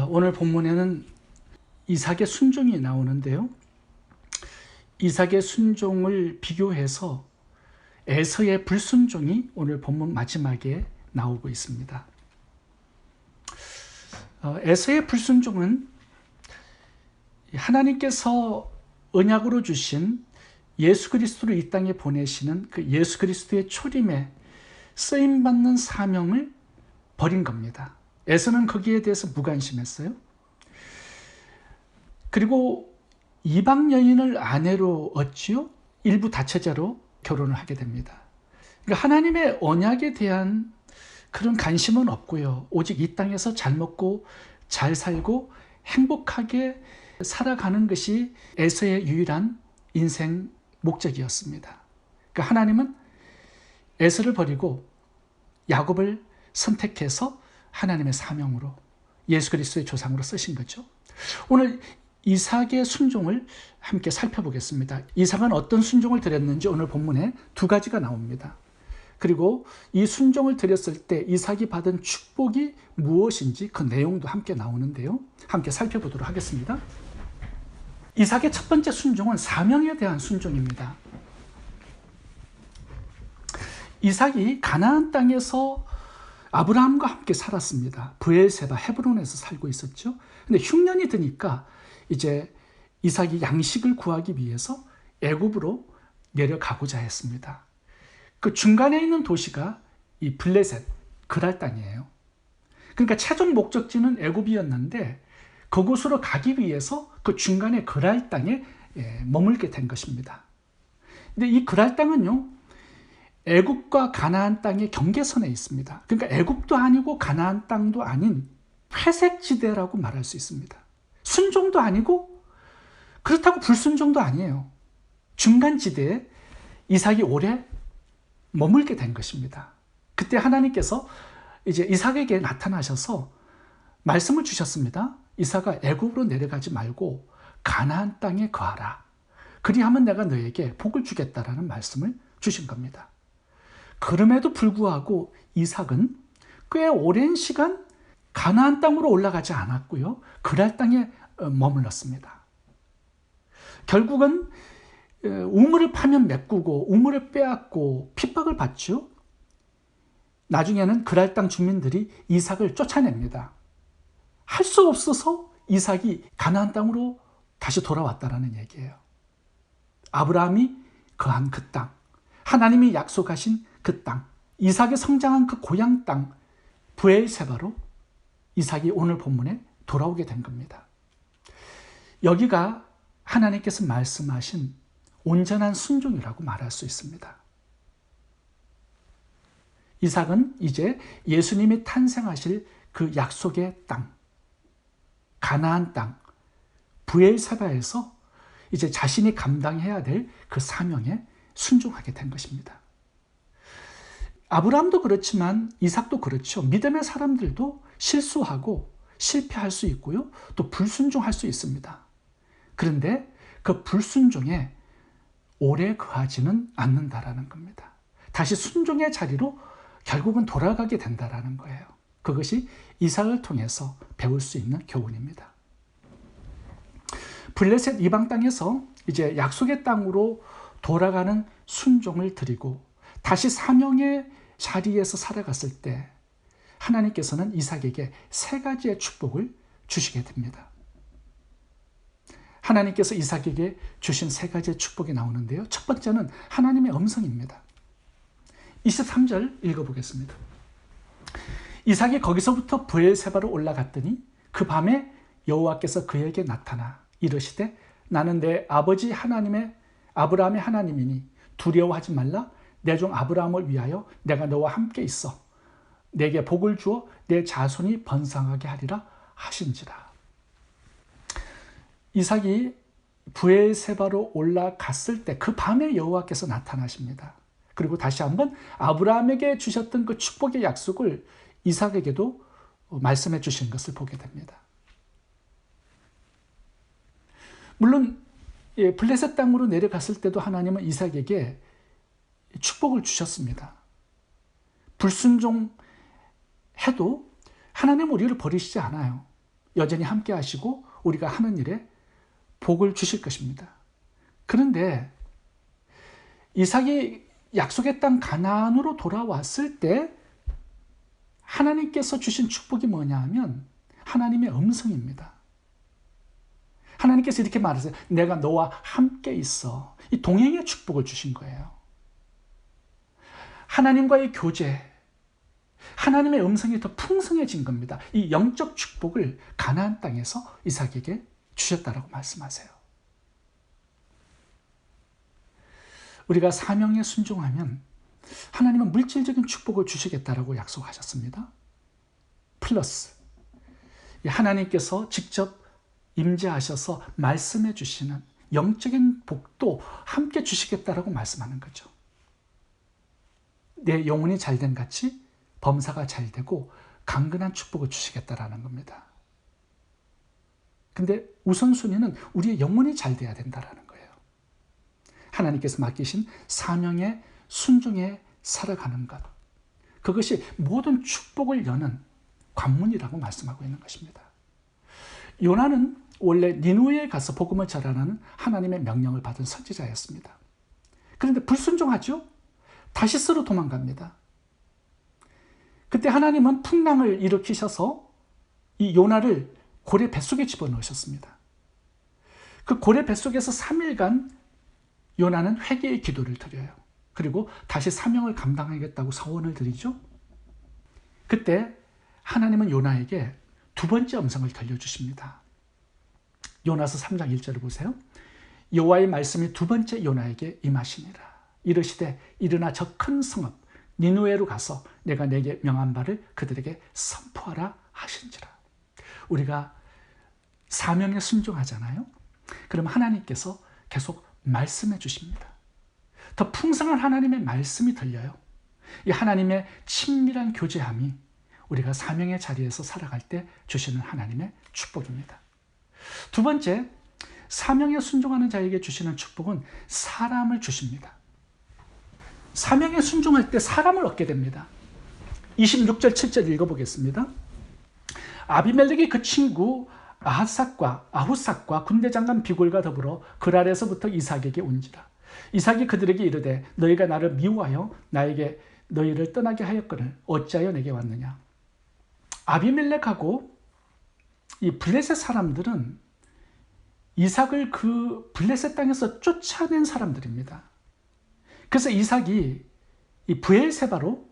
오늘 본문에는 이삭의 순종이 나오는데요. 이삭의 순종을 비교해서 에서의 불순종이 오늘 본문 마지막에 나오고 있습니다. 에서의 불순종은 하나님께서 언약으로 주신 예수 그리스도를 이 땅에 보내시는 그 예수 그리스도의 초림에 쓰임받는 사명을 버린 겁니다. 에서는 거기에 대해서 무관심했어요. 그리고 이방 여인을 아내로 얻지요. 일부 다처자로 결혼을 하게 됩니다. 그러니까 하나님의 언약에 대한 그런 관심은 없고요. 오직 이 땅에서 잘 먹고 잘 살고 행복하게 살아가는 것이 에서의 유일한 인생 목적이었습니다. 그러니까 하나님은 에서를 버리고 야곱을 선택해서 하나님의 사명으로 예수 그리스도의 조상으로 쓰신 거죠. 오늘 이삭의 순종을 함께 살펴보겠습니다. 이삭은 어떤 순종을 드렸는지 오늘 본문에 두 가지가 나옵니다. 그리고 이 순종을 드렸을 때 이삭이 받은 축복이 무엇인지 그 내용도 함께 나오는데요. 함께 살펴보도록 하겠습니다. 이삭의 첫 번째 순종은 사명에 대한 순종입니다. 이삭이 가나안 땅에서 아브라함과 함께 살았습니다. 브엘세바 헤브론에서 살고 있었죠. 근데 흉년이 드니까 이제 이삭이 양식을 구하기 위해서 애굽으로 내려가고자 했습니다. 그 중간에 있는 도시가 이 블레셋, 그랄 땅이에요. 그러니까 최종 목적지는 애굽이었는데 그곳으로 가기 위해서 그 중간에 그랄 땅에 머물게 된 것입니다. 근데 이 그랄 땅은요, 애굽과 가나안 땅의 경계선에 있습니다. 그러니까 애굽도 아니고 가나안 땅도 아닌 회색지대라고 말할 수 있습니다. 순종도 아니고 그렇다고 불순종도 아니에요. 중간지대에 이삭이 오래 머물게 된 것입니다. 그때 하나님께서 이제 이삭에게 나타나셔서 말씀을 주셨습니다. 이삭아, 애굽으로 내려가지 말고 가나안 땅에 거하라. 그리하면 내가 너에게 복을 주겠다라는 말씀을 주신 겁니다. 그럼에도 불구하고 이삭은 꽤 오랜 시간 가나안 땅으로 올라가지 않았고요. 그랄 땅에 머물렀습니다. 결국은 우물을 파면 메꾸고 우물을 빼앗고 핍박을 받죠. 나중에는 그랄 땅 주민들이 이삭을 쫓아냅니다. 할 수 없어서 이삭이 가나안 땅으로 다시 돌아왔다라는 얘기예요. 아브라함이 거한 그 땅, 하나님이 약속하신 그 땅, 이삭이 성장한 그 고향 땅 브엘세바로 이삭이 오늘 본문에 돌아오게 된 겁니다. 여기가 하나님께서 말씀하신 온전한 순종이라고 말할 수 있습니다. 이삭은 이제 예수님이 탄생하실 그 약속의 땅, 가나안 땅, 브엘세바에서 이제 자신이 감당해야 될 그 사명에 순종하게 된 것입니다. 아브라함도 그렇지만 이삭도 그렇죠. 믿음의 사람들도 실수하고 실패할 수 있고요. 또 불순종할 수 있습니다. 그런데 그 불순종에 오래 거하지는 않는다라는 겁니다. 다시 순종의 자리로 결국은 돌아가게 된다라는 거예요. 그것이 이삭을 통해서 배울 수 있는 교훈입니다. 블레셋 이방 땅에서 이제 약속의 땅으로 돌아가는 순종을 드리고 다시 사명의 자리에서 살아갔을 때 하나님께서는 이삭에게 세 가지의 축복을 주시게 됩니다. 하나님께서 이삭에게 주신 세 가지의 축복이 나오는데요. 첫 번째는 하나님의 음성입니다. 23절 읽어보겠습니다. 이삭이 거기서부터 브엘세바로 올라갔더니 그 밤에 여호와께서 그에게 나타나 이르시되 나는 내 아버지 하나님의 아브라함의 하나님이니 두려워하지 말라. 내 종 아브라함을 위하여 내가 너와 함께 있어 내게 복을 주어 내 자손이 번성하게 하리라 하신지라. 이삭이 브엘세바로 올라갔을 때 그 밤에 여호와께서 나타나십니다. 그리고 다시 한번 아브라함에게 주셨던 그 축복의 약속을 이삭에게도 말씀해 주신 것을 보게 됩니다. 물론 블레셋 땅으로 내려갔을 때도 하나님은 이삭에게 축복을 주셨습니다. 불순종해도 하나님은 우리를 버리시지 않아요. 여전히 함께 하시고 우리가 하는 일에 복을 주실 것입니다. 그런데 이삭이 약속의 땅 가나안으로 돌아왔을 때 하나님께서 주신 축복이 뭐냐 하면 하나님의 음성입니다. 하나님께서 이렇게 말하세요. 내가 너와 함께 있어. 이 동행의 축복을 주신 거예요. 하나님과의 교제, 하나님의 음성이 더 풍성해진 겁니다. 이 영적 축복을 가나안 땅에서 이삭에게 주셨다라고 말씀하세요. 우리가 사명에 순종하면 하나님은 물질적인 축복을 주시겠다라고 약속하셨습니다. 플러스 하나님께서 직접 임재하셔서 말씀해 주시는 영적인 복도 함께 주시겠다라고 말씀하는 거죠. 내 영혼이 잘된 같이 범사가 잘되고 강건한 축복을 주시겠다라는 겁니다. 근데 우선순위는 우리의 영혼이 잘돼야 된다라는 거예요. 하나님께서 맡기신 사명에 순종해 살아가는 것, 그것이 모든 축복을 여는 관문이라고 말씀하고 있는 것입니다. 요나는 원래 니누에 가서 복음을 전하는 하나님의 명령을 받은 선지자였습니다. 그런데 불순종하죠? 다시스로 도망갑니다. 그때 하나님은 풍랑을 일으키셔서 이 요나를 고래 뱃속에 집어넣으셨습니다. 그 고래 뱃속에서 3일간 요나는 회개의 기도를 드려요. 그리고 다시 사명을 감당하겠다고 서원을 드리죠. 그때 하나님은 요나에게 두 번째 음성을 들려주십니다. 요나서 3장 1절을 보세요. 여호와의 말씀이 두 번째 요나에게 임하시니라. 이르시되 일어나 저 큰 성읍 니누에로 가서 내가 내게 명한 바를 그들에게 선포하라 하신지라. 우리가 사명에 순종하잖아요. 그럼 하나님께서 계속 말씀해 주십니다. 더 풍성한 하나님의 말씀이 들려요. 이 하나님의 친밀한 교제함이 우리가 사명의 자리에서 살아갈 때 주시는 하나님의 축복입니다. 두 번째, 사명에 순종하는 자에게 주시는 축복은 사람을 주십니다. 사명에 순종할 때 사람을 얻게 됩니다. 26절 7절 읽어보겠습니다. 아비멜렉이 그 친구 아후삭과 군대장관 비골과 더불어 그랄에서부터 이삭에게 온지라. 이삭이 그들에게 이르되 너희가 나를 미워하여 나에게 너희를 떠나게 하였거늘 어찌하여 내게 왔느냐. 아비멜렉하고 이 블레셋 사람들은 이삭을 그 블레셋 땅에서 쫓아낸 사람들입니다. 그래서 이삭이 이 브엘세바로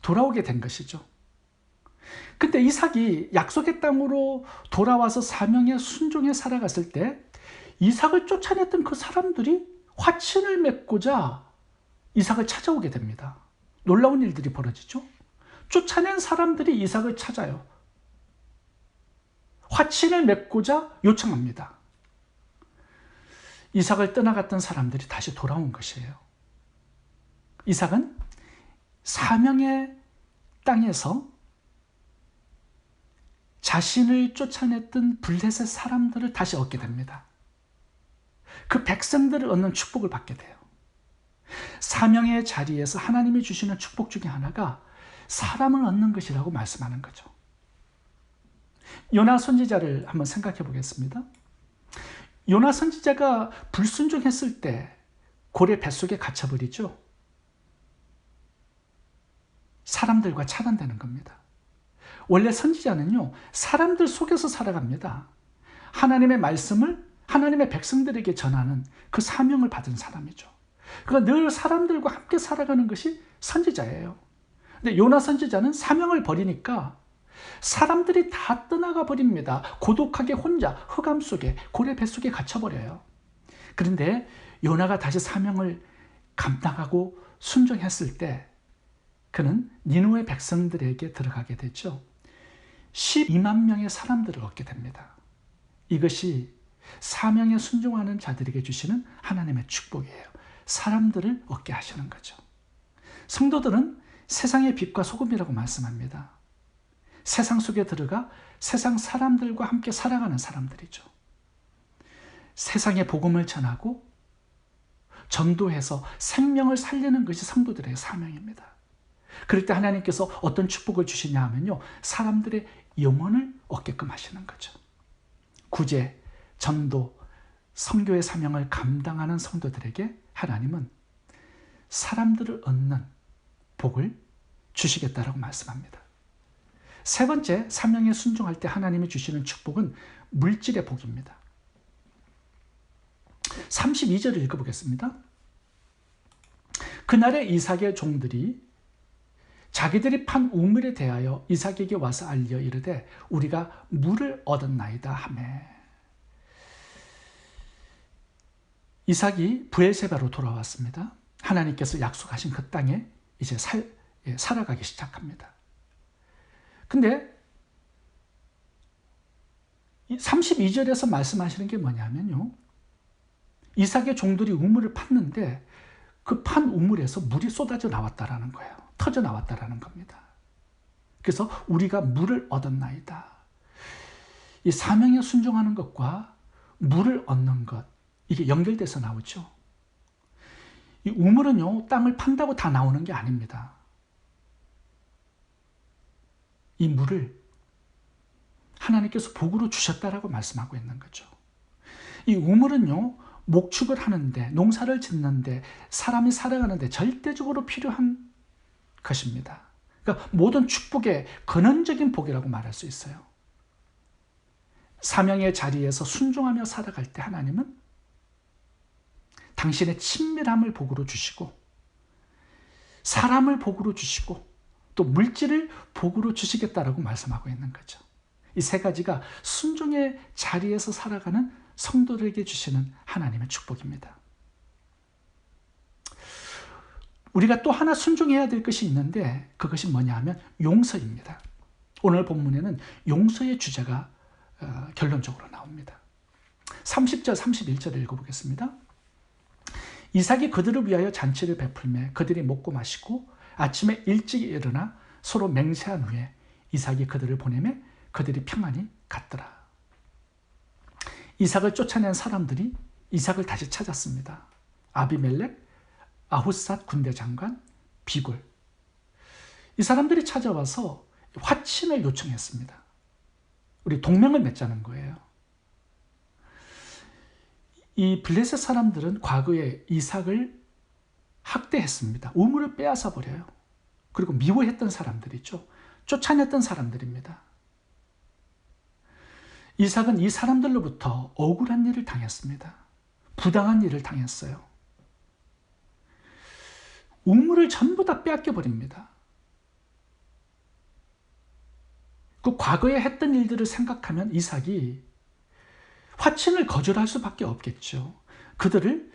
돌아오게 된 것이죠. 근데 이삭이 약속의 땅으로 돌아와서 사명에 순종해 살아갔을 때 이삭을 쫓아냈던 그 사람들이 화친을 맺고자 이삭을 찾아오게 됩니다. 놀라운 일들이 벌어지죠. 쫓아낸 사람들이 이삭을 찾아요. 화친을 맺고자 요청합니다. 이삭을 떠나갔던 사람들이 다시 돌아온 것이에요. 이삭은 사명의 땅에서 자신을 쫓아냈던 블레셋 사람들을 다시 얻게 됩니다. 그 백성들을 얻는 축복을 받게 돼요. 사명의 자리에서 하나님이 주시는 축복 중에 하나가 사람을 얻는 것이라고 말씀하는 거죠. 요나 선지자를 한번 생각해 보겠습니다. 요나 선지자가 불순종했을 때 고래 뱃속에 갇혀버리죠. 사람들과 차단되는 겁니다. 원래 선지자는요, 사람들 속에서 살아갑니다. 하나님의 말씀을 하나님의 백성들에게 전하는 그 사명을 받은 사람이죠. 그러니까 늘 사람들과 함께 살아가는 것이 선지자예요. 근데 요나 선지자는 사명을 버리니까 사람들이 다 떠나가 버립니다. 고독하게 혼자 흑암 속에 고래 뱃속에 갇혀버려요. 그런데 요나가 다시 사명을 감당하고 순종했을 때 그는 니누의 백성들에게 들어가게 되죠. 12만 명의 사람들을 얻게 됩니다. 이것이 사명에 순종하는 자들에게 주시는 하나님의 축복이에요. 사람들을 얻게 하시는 거죠. 성도들은 세상의 빛과 소금이라고 말씀합니다. 세상 속에 들어가 세상 사람들과 함께 살아가는 사람들이죠. 세상의 복음을 전하고 전도해서 생명을 살리는 것이 성도들의 사명입니다. 그럴 때 하나님께서 어떤 축복을 주시냐 하면요, 사람들의 영혼을 얻게끔 하시는 거죠. 구제, 전도, 선교의 사명을 감당하는 성도들에게 하나님은 사람들을 얻는 복을 주시겠다라고 말씀합니다. 세 번째, 사명에 순종할 때 하나님이 주시는 축복은 물질의 복입니다. 32절을 읽어보겠습니다. 그날에 이삭의 종들이 자기들이 판 우물에 대하여 이삭에게 와서 알려 이르되 우리가 물을 얻었나이다 하매. 이삭이 브엘세바로 돌아왔습니다. 하나님께서 약속하신 그 땅에 이제 살아가기 시작합니다. 근데 32절에서 말씀하시는 게 뭐냐면요, 이삭의 종들이 우물을 팠는데 그 판 우물에서 물이 쏟아져 나왔다라는 거예요. 터져 나왔다라는 겁니다. 그래서 우리가 물을 얻었나이다. 이 사명에 순종하는 것과 물을 얻는 것, 이게 연결돼서 나오죠. 이 우물은요, 땅을 판다고 다 나오는 게 아닙니다. 이 물을 하나님께서 복으로 주셨다라고 말씀하고 있는 거죠. 이 우물은요, 목축을 하는데, 농사를 짓는데, 사람이 살아가는데 절대적으로 필요한 것입니다. 그러니까 모든 축복의 근원적인 복이라고 말할 수 있어요. 사명의 자리에서 순종하며 살아갈 때 하나님은 당신의 친밀함을 복으로 주시고, 사람을 복으로 주시고, 또 물질을 복으로 주시겠다라고 말씀하고 있는 거죠. 이 세 가지가 순종의 자리에서 살아가는 성도들에게 주시는 하나님의 축복입니다. 우리가 또 하나 순종해야 될 것이 있는데 그것이 뭐냐 하면 용서입니다. 오늘 본문에는 용서의 주제가 결론적으로 나옵니다. 30절 31절을 읽어보겠습니다. 이삭이 그들을 위하여 잔치를 베풀매 그들이 먹고 마시고 아침에 일찍 일어나 서로 맹세한 후에 이삭이 그들을 보내매 그들이 평안히 갔더라. 이삭을 쫓아낸 사람들이 이삭을 다시 찾았습니다. 아비멜렉, 아후삿 군대 장관, 비골. 이 사람들이 찾아와서 화친을 요청했습니다. 우리 동맹을 맺자는 거예요. 이 블레셋 사람들은 과거에 이삭을 학대했습니다. 우물을 빼앗아 버려요. 그리고 미워했던 사람들이죠. 쫓아냈던 사람들입니다. 이삭은 이 사람들로부터 억울한 일을 당했습니다. 부당한 일을 당했어요. 우물을 전부 다 빼앗겨 버립니다. 그 과거에 했던 일들을 생각하면 이삭이 화친을 거절할 수밖에 없겠죠. 그들을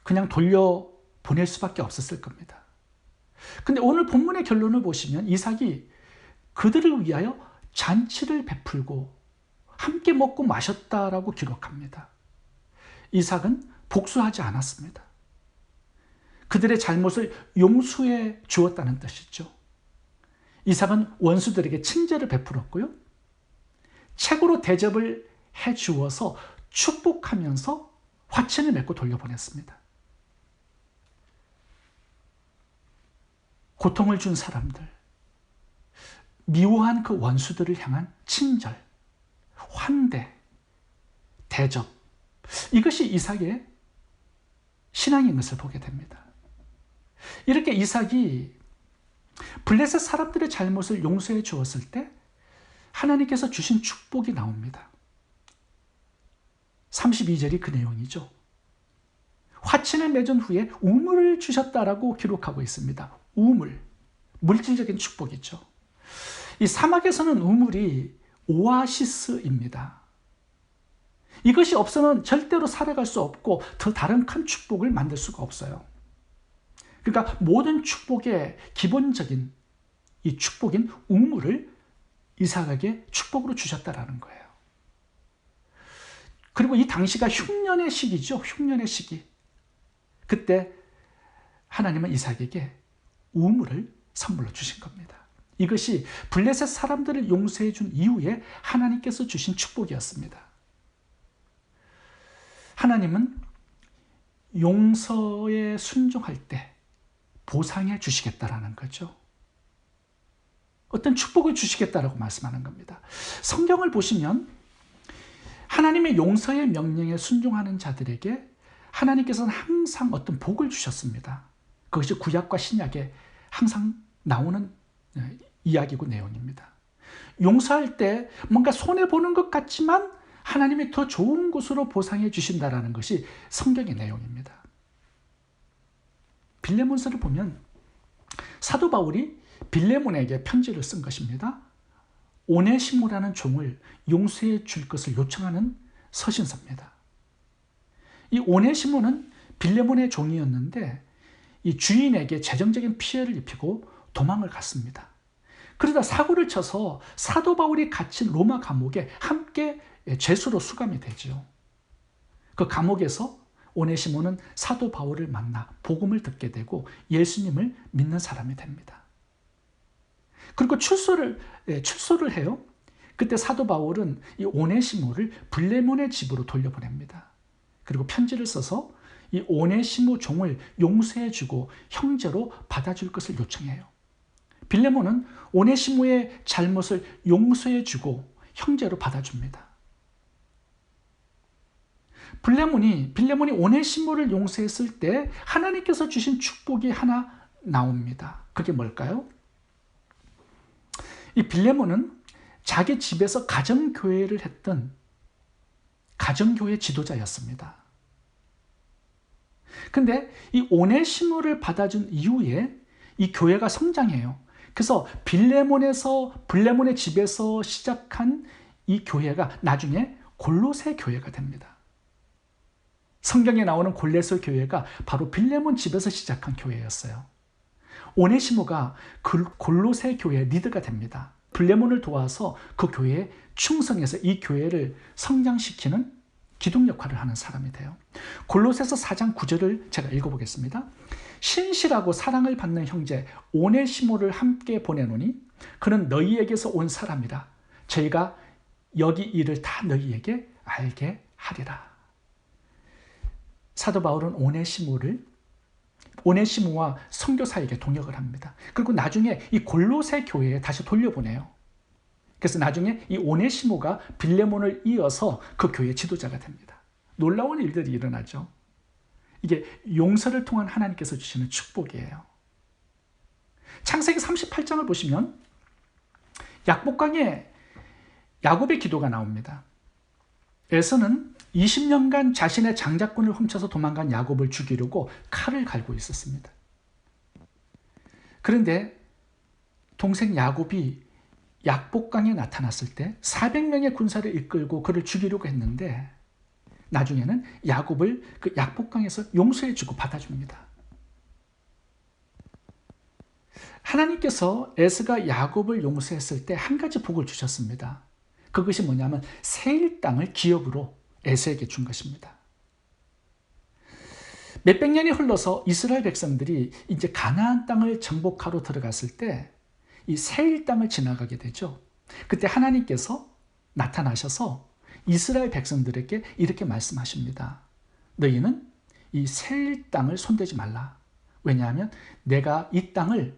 그냥 돌려보낼 수밖에 없었을 겁니다. 근데 오늘 본문의 결론을 보시면 이삭이 그들을 위하여 잔치를 베풀고 함께 먹고 마셨다라고 기록합니다. 이삭은 복수하지 않았습니다. 그들의 잘못을 용서해 주었다는 뜻이죠. 이삭은 원수들에게 친절을 베풀었고요. 책으로 대접을 해 주어서 축복하면서 화친을 맺고 돌려보냈습니다. 고통을 준 사람들, 미워한 그 원수들을 향한 친절, 환대, 대접, 이것이 이삭의 신앙인 것을 보게 됩니다. 이렇게 이삭이 블레셋 사람들의 잘못을 용서해 주었을 때 하나님께서 주신 축복이 나옵니다. 32절이 그 내용이죠. 화친을 맺은 후에 우물을 주셨다라고 기록하고 있습니다. 우물, 물질적인 축복이죠. 이 사막에서는 우물이 오아시스입니다. 이것이 없으면 절대로 살아갈 수 없고 더 다른 큰 축복을 만들 수가 없어요. 그러니까 모든 축복의 기본적인 이 축복인 우물을 이삭에게 축복으로 주셨다라는 거예요. 그리고 이 당시가 흉년의 시기죠. 흉년의 시기. 그때 하나님은 이삭에게 우물을 선물로 주신 겁니다. 이것이 블레셋 사람들을 용서해 준 이후에 하나님께서 주신 축복이었습니다. 하나님은 용서에 순종할 때 보상해 주시겠다라는 거죠. 어떤 축복을 주시겠다라고 말씀하는 겁니다. 성경을 보시면 하나님의 용서의 명령에 순종하는 자들에게 하나님께서는 항상 어떤 복을 주셨습니다. 그것이 구약과 신약에 항상 나오는 이야기고 내용입니다. 용서할 때 뭔가 손해보는 것 같지만 하나님이 더 좋은 곳으로 보상해 주신다는 것이 성경의 내용입니다. 빌레몬서를 보면 사도 바울이 빌레몬에게 편지를 쓴 것입니다. 오네시모라는 종을 용서해 줄 것을 요청하는 서신서입니다. 이 오네시모는 빌레몬의 종이었는데 이 주인에게 재정적인 피해를 입히고 도망을 갔습니다. 그러다 사고를 쳐서 사도 바울이 갇힌 로마 감옥에 함께 죄수로 수감이 되죠. 그 감옥에서 오네시모는 사도 바울을 만나 복음을 듣게 되고 예수님을 믿는 사람이 됩니다. 그리고 출소를 해요. 그때 사도 바울은 이 오네시모를 빌레몬의 집으로 돌려보냅니다. 그리고 편지를 써서 이 오네시모 종을 용서해주고 형제로 받아줄 것을 요청해요. 빌레몬은 오네시모의 잘못을 용서해주고 형제로 받아줍니다. 빌레몬이 오네시모를 용서했을 때 하나님께서 주신 축복이 하나 나옵니다. 그게 뭘까요? 이 빌레몬은 자기 집에서 가정교회를 했던 가정교회 지도자였습니다. 근데 이 오네시모를 받아준 이후에 이 교회가 성장해요. 그래서 빌레몬의 집에서 시작한 이 교회가 나중에 골로새 교회가 됩니다. 성경에 나오는 골로새 교회가 바로 빌레몬 집에서 시작한 교회였어요. 오네시모가 골로새 교회의 리더가 됩니다. 빌레몬을 도와서 그 교회에 충성해서 이 교회를 성장시키는 기둥 역할을 하는 사람이 돼요. 골로새서 4장 9절을 제가 읽어보겠습니다. 신실하고 사랑을 받는 형제 오네시모를 함께 보내노니 그는 너희에게서 온 사람이라. 저희가 여기 일을 다 너희에게 알게 하리라. 사도 바울은 오네시모와 선교사에게 동역을 합니다. 그리고 나중에 이 골로새 교회에 다시 돌려보내요. 그래서 나중에 이 오네시모가 빌레몬을 이어서 그 교회의 지도자가 됩니다. 놀라운 일들이 일어나죠. 이게 용서를 통한 하나님께서 주시는 축복이에요. 창세기 38장을 보시면 약복강에 야곱의 기도가 나옵니다. 에서는 20년간 자신의 장자권을 훔쳐서 도망간 야곱을 죽이려고 칼을 갈고 있었습니다. 그런데 동생 야곱이 약복강에 나타났을 때 400명의 군사를 이끌고 그를 죽이려고 했는데 나중에는 야곱을 그 약복강에서 용서해주고 받아줍니다. 하나님께서 에스가 야곱을 용서했을 때 한 가지 복을 주셨습니다. 그것이 뭐냐면 세일 땅을 기업으로 에서에게 준 것입니다. 몇백 년이 흘러서 이스라엘 백성들이 이제 가나안 땅을 정복하러 들어갔을 때 이 세일 땅을 지나가게 되죠. 그때 하나님께서 나타나셔서 이스라엘 백성들에게 이렇게 말씀하십니다. 너희는 이 세일 땅을 손대지 말라. 왜냐하면 내가 이 땅을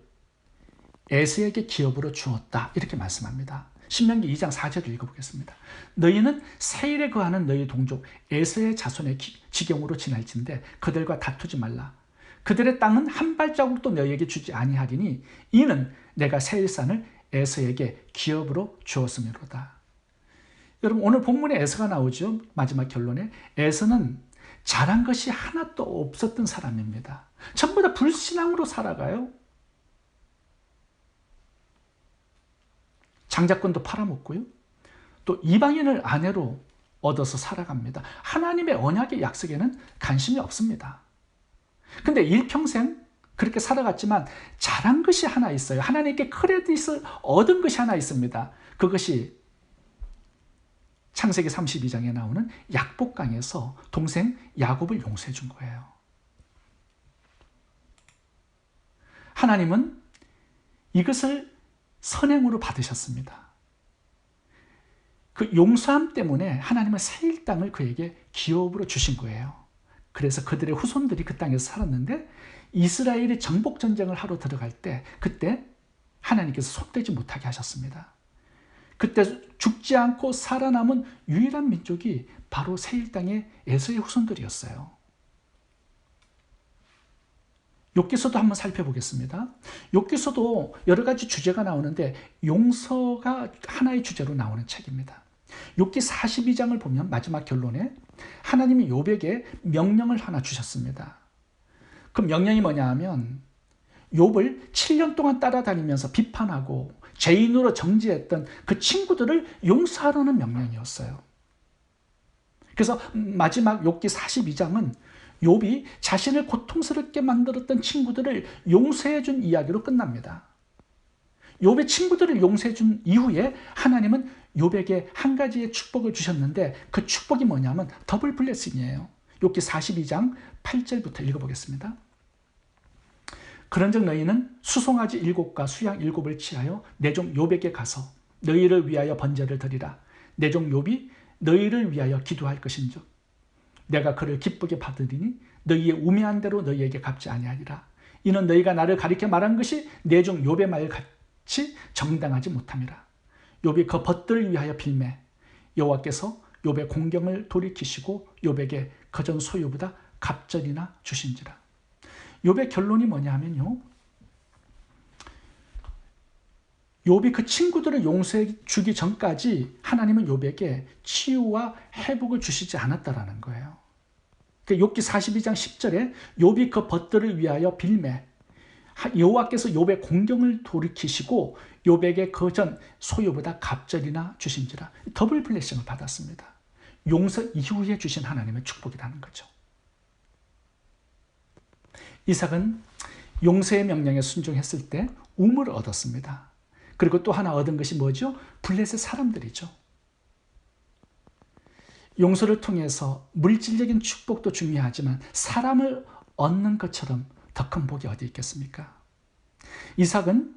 에서에게 기업으로 주었다. 이렇게 말씀합니다. 신명기 2장 4절을 읽어보겠습니다. 너희는 세일에 거하는 너희 동족 에서의 자손의 지경으로 지날진대 그들과 다투지 말라. 그들의 땅은 한 발자국도 너희에게 주지 아니하리니 이는 내가 세일산을 에서에게 기업으로 주었음이로다. 여러분 오늘 본문에 에서가 나오죠. 마지막 결론에 에서는 잘한 것이 하나도 없었던 사람입니다. 전부 다 불신앙으로 살아가요. 장자권도 팔아먹고요. 또 이방인을 아내로 얻어서 살아갑니다. 하나님의 언약의 약속에는 관심이 없습니다. 근데 일평생 그렇게 살아갔지만 잘한 것이 하나 있어요. 하나님께 크레딧을 얻은 것이 하나 있습니다. 그것이 창세기 32장에 나오는 약복강에서 동생 야곱을 용서해 준 거예요. 하나님은 이것을 선행으로 받으셨습니다. 그 용서함 때문에 하나님은 세일 땅을 그에게 기업으로 주신 거예요. 그래서 그들의 후손들이 그 땅에서 살았는데 이스라엘이 정복전쟁을 하러 들어갈 때 그때 하나님께서 손대지 못하게 하셨습니다. 그때 죽지 않고 살아남은 유일한 민족이 바로 세일 땅의 에서의 후손들이었어요. 욥기서도 한번 살펴보겠습니다. 욥기서도 여러 가지 주제가 나오는데 용서가 하나의 주제로 나오는 책입니다. 욥기 42장을 보면 마지막 결론에 하나님이 욥에게 명령을 하나 주셨습니다. 그 명령이 뭐냐 하면 욥을 7년 동안 따라다니면서 비판하고 죄인으로 정죄했던 그 친구들을 용서하라는 명령이었어요. 그래서 마지막 욥기 42장은 욥이 자신을 고통스럽게 만들었던 친구들을 용서해 준 이야기로 끝납니다. 욥의 친구들을 용서해 준 이후에 하나님은 욥에게 한 가지의 축복을 주셨는데 그 축복이 뭐냐면 더블 블레싱이에요. 욥기 42장 8절부터 읽어보겠습니다. 그런즉 너희는 수송아지 7과 수양 7을 취하여 내 종 욥에게 가서 너희를 위하여 번제를 드리라. 내 종 욥이 너희를 위하여 기도할 것인즉 내가 그를 기쁘게 받으리니 너희의 우매한 대로 너희에게 갚지 아니하리라. 이는 너희가 나를 가리켜 말한 것이 내 종 욥의 말 같이 정당하지 못함이라. 욥이 그 벗들을 위하여 빌매 여호와께서 욥의 공경을 돌이키시고 욥에게 그전 소유보다 갑절이나 주신지라. 욥의 결론이 뭐냐 하면요, 욥이 그 친구들을 용서해 주기 전까지 하나님은 욥에게 치유와 회복을 주시지 않았다라는 거예요. 욥기 42장 10절에 욥이 그 벗들을 위하여 빌매 여호와께서 욥의 공경을 돌이키시고 욥에게 그전 소유보다 갑절이나 주신지라. 더블 블레싱을 받았습니다. 용서 이후에 주신 하나님의 축복이라는 거죠. 이삭은 용서의 명령에 순종했을 때 우물을 얻었습니다. 그리고 또 하나 얻은 것이 뭐죠? 블레셋 사람들이죠. 용서를 통해서 물질적인 축복도 중요하지만 사람을 얻는 것처럼 더 큰 복이 어디 있겠습니까? 이삭은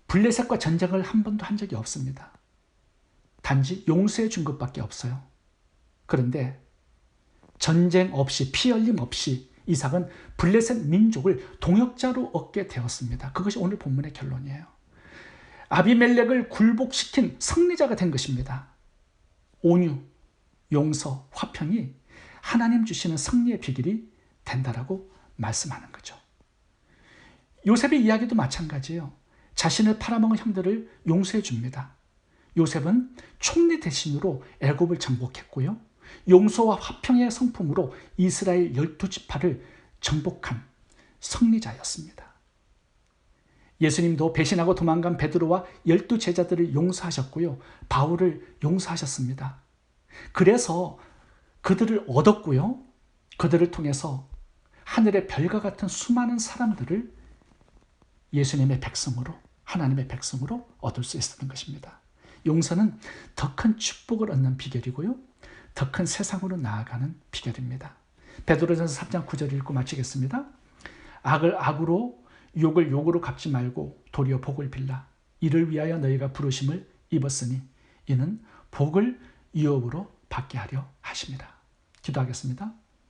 블레셋과 전쟁을 한 번도 한 적이 없습니다. 단지 용서해 준 것밖에 없어요. 그런데 전쟁 없이 피 흘림 없이 이삭은 블레셋 민족을 동역자로 얻게 되었습니다. 그것이 오늘 본문의 결론이에요. 아비멜렉을 굴복시킨 승리자가 된 것입니다. 온유, 용서, 화평이 하나님 주시는 승리의 비결이 된다라고 말씀하는 거죠. 요셉의 이야기도 마찬가지예요. 자신을 팔아먹은 형들을 용서해 줍니다. 요셉은 총리 대신으로 애굽을 정복했고요. 용서와 화평의 성품으로 이스라엘 12지파를 정복한 승리자였습니다. 예수님도 배신하고 도망간 베드로와 12제자들을 용서하셨고요. 바울을 용서하셨습니다. 그래서 그들을 얻었고요. 그들을 통해서 하늘의 별과 같은 수많은 사람들을 예수님의 백성으로, 하나님의 백성으로 얻을 수 있었던 것입니다. 용서는 더 큰 축복을 얻는 비결이고요. 더 큰 세상으로 나아가는 비결입니다. 베드로전서 3장 9절 읽고 마치겠습니다. 악을 악으로 욕을 욕으로 갚지 말고 도리어 복을 빌라. 이를 위하여 너희가 부르심을 입었으니 이는 복을 유업으로 받게 하려 하십니다. 기도하겠습니다.